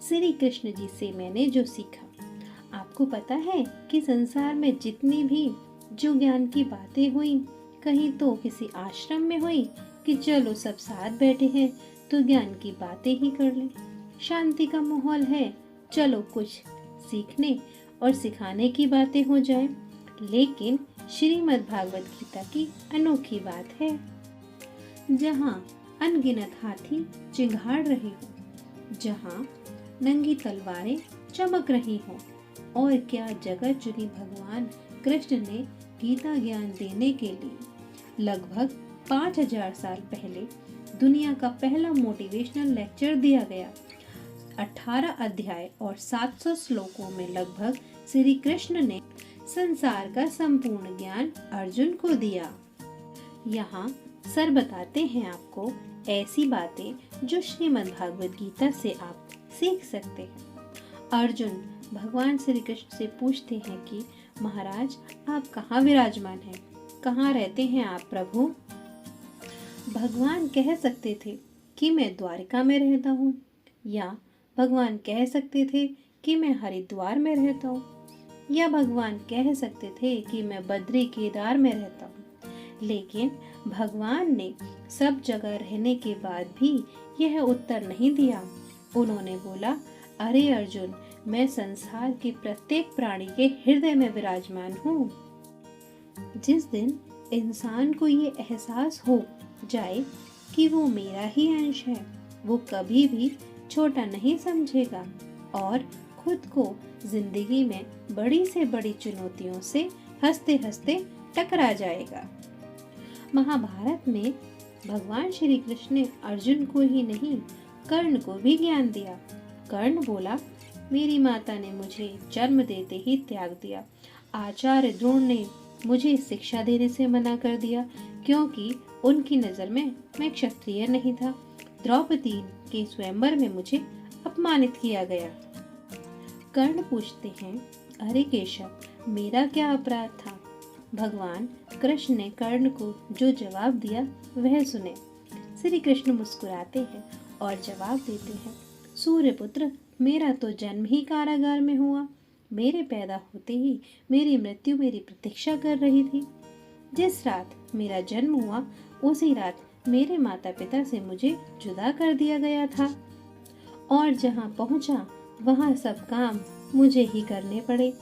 श्री कृष्ण जी से मैंने जो सीखा। आपको पता है कि संसार में जितनी भी जो ज्ञान की बातें हुई, कहीं तो किसी आश्रम में हुई कि चलो सब साथ बैठे हैं तो ज्ञान की बातें ही कर लें, शांति का माहौल है, चलो कुछ सीखने और सिखाने की बातें हो जाए। लेकिन श्रीमद् भागवत गीता की अनोखी बात है, जहाँ अनगिनत हाथी चिंघाड़ रहे हो, जहाँ नंगी तलवारें चमक रही हो, और क्या जगह चुनी भगवान कृष्ण ने गीता ज्ञान देने के लिए। लगभग 5000 साल पहले दुनिया का पहला मोटिवेशनल लेक्चर दिया गया। 18 अध्याय और 700 श्लोकों में लगभग श्री कृष्ण ने संसार का संपूर्ण ज्ञान अर्जुन को दिया। यहाँ सर बताते हैं आपको ऐसी बातें जो श्रीमद् भागवत गीता से आप सीख सकते हैं। अर्जुन भगवान श्री कृष्ण से पूछते हैं कि महाराज आप कहाँ विराजमान हैं, कहाँ रहते हैं आप प्रभु। भगवान कह सकते थे कि मैं द्वारिका में रहता हूँ, या भगवान कह सकते थे कि मैं हरिद्वार में रहता हूँ, या भगवान कह सकते थे कि मैं बद्री केदार में रहता हूँ। लेकिन भगवान ने सब जगह रहने के बाद भी यह उत्तर नहीं दिया। उन्होंने बोला, अरे अर्जुन, मैं संसार के प्रत्येक प्राणी के हृदय में विराजमान हूँ। जिस दिन इंसान को ये एहसास हो जाए कि वो मेरा ही अंश है, वो कभी भी छोटा नहीं समझेगा और खुद को जिंदगी में बड़ी से बड़ी चुनौतियों से हंसते हंसते टकरा जाएगा। महाभारत में भगवान श्री कृष्ण ने अर्जुन को ही नहीं, कर्ण को भी ज्ञान दिया। कर्ण बोला, मेरी माता ने मुझे जन्म देते ही त्याग दिया। आचार्य द्रोण ने मुझे शिक्षा देने से मना कर दिया क्योंकि उनकी नजर में मैं क्षत्रिय नहीं था। द्रौपदी के स्वयंवर में मुझे अपमानित किया गया। कर्ण पूछते हैं, अरे केशव, मेरा क्या अपराध था। भगवान कृष्ण ने कर्ण को जो जवाब दिया वह सुने। श्री कृष्ण मुस्कुराते हैं और जवाब देते हैं, सूर्यपुत्र, मेरा तो जन्म ही कारागार में हुआ। मेरे पैदा होते ही मेरी मृत्यु मेरी प्रतीक्षा कर रही थी। जिस रात मेरा जन्म हुआ उसी रात मेरे माता पिता से मुझे जुदा कर दिया गया था, और जहाँ पहुँचा वहाँ सब काम मुझे ही करने पड़े।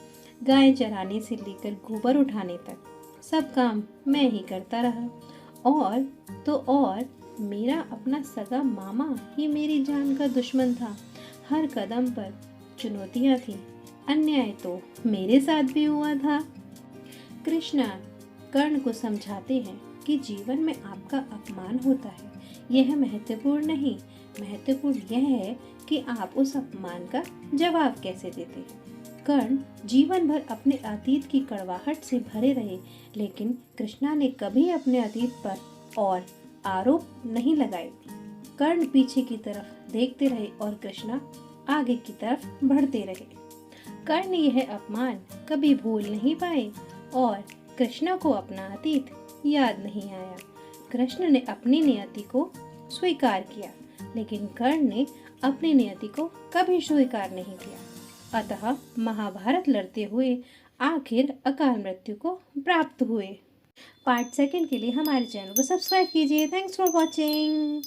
गाय चराने से लेकर गोबर उठाने तक सब काम मैं ही करता रहा। और तो और मेरा अपना सगा मामा ही मेरी जान का दुश्मन था। हर कदम पर चुनौतियाँ थी, अन्याय तो मेरे साथ भी हुआ था। कृष्णा कर्ण को समझाते हैं कि जीवन में आपका अपमान होता है, यह महत्वपूर्ण नहीं, महत्वपूर्ण यह है कि आप उस अपमान का जवाब कैसे देते हैं। कर्ण जीवन भर अपने अतीत की कड़वाहट से भरे रहे, लेकिन कृष्णा ने कभी अपने अतीत पर और आरोप नहीं लगाए। कर्ण पीछे की तरफ देखते रहे और कृष्णा आगे की तरफ बढ़ते रहे। कर्ण यह अपमान कभी भूल नहीं पाए और कृष्णा को अपना अतीत याद नहीं आया। कृष्ण ने अपनी नियति को स्वीकार किया, लेकिन कर्ण ने अपनी नियति को कभी स्वीकार नहीं किया। अतः महाभारत लड़ते हुए आखिर अकाल मृत्यु को प्राप्त हुए। पार्ट 2 के लिए हमारे चैनल को सब्सक्राइब कीजिए। Thanks for watching.